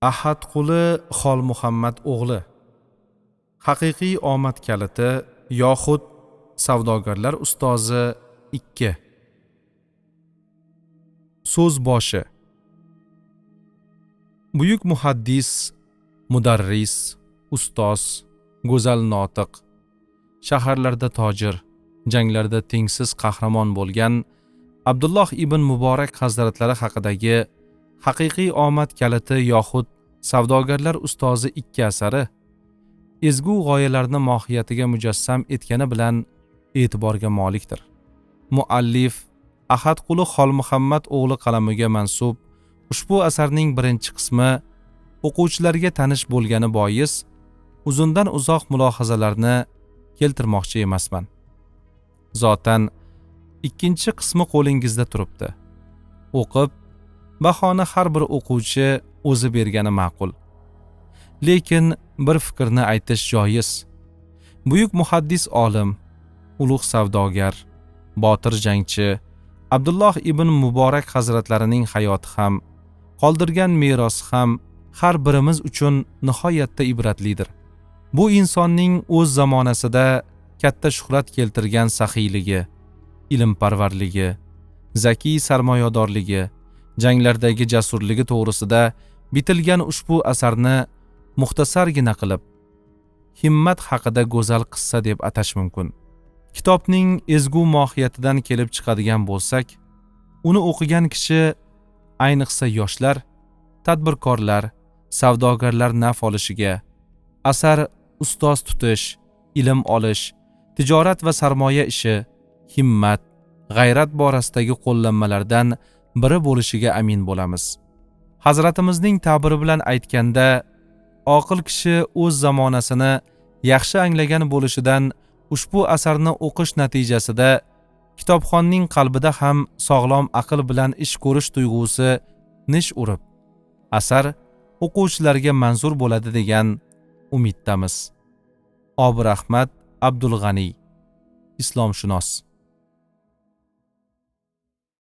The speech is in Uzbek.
Ahad quli Xolmuhammad o'g'li. Haqiqiy omad kaliti yoxud savdogarlar ustozi 2. So'z boshi. Buyuk muhaddis, mudarris, ustoz, go'zal notiq, shaharlarda tojir, janglarda tengsiz qahramon bo'lgan Abdulloh ibn Muborak hazratlari haqidagi Haqiqiy omad kaliti yoxud savdogarlar ustozi 2 asari ezgu g'oyalarni mohiyatiga mujassam etgani bilan e'tiborga molikdir. Muallif Ahad quli Xolmuhammad o'g'li qalamiga mansub ushbu asarning birinchi qismi o'quvchilarga tanish bo'lgani bois uzundan uzoq mulohazalarni keltirmoqchi emasman. Zotan ikkinchi qismi qo'lingizda turibdi. O'qib, bahoni har bir o'quvchi o'zi bergani ma'qul. Lekin bir fikrni aytish joiz. Buyuk muhaddis olim, ulug' savdogar, botir jangchi Abdulloh ibn Muborak hazratlarining hayoti ham, qoldirgan merosi ham har birimiz uchun nihoyatda ibratlidir. Bu insonning o'z zamonasida katta shuhrat keltirgan saxiyligi, ilmparvarligi, zakiy sarmoyadorligi, janglardagi jasurligi to'g'risida bitilgan ushbu asarni muxtasargina qilib, himmat haqida go'zal qissa deb atash mumkin. Kitobning ezgu mohiyatidan kelib chiqadigan bo'lsak, uni o'qigan kishi, ayniqsa yoshlar, tadbirkorlar, savdogarlar naf olishiga, asar ustoz tutish, ilm olish, tijorat va sarmoya ishi, himmat, g'ayrat borasidagi qo'llanmalardan biri bo'lishiga amin bo'lamiz. Hazratimizning ta'biri bilan aytganda, oqil kishi o'z zamonasini yaxshi anglagan bo'lishidan ushbu asarni o'qish natijasida kitobxonning qalbida ham sog'lom aql bilan ish ko'rish tuyg'usi nish urib, asar o'quvchilarga manzur bo'ladi degan umiddamiz. Obir Ahmad Abdulg'aniy, islomshunos.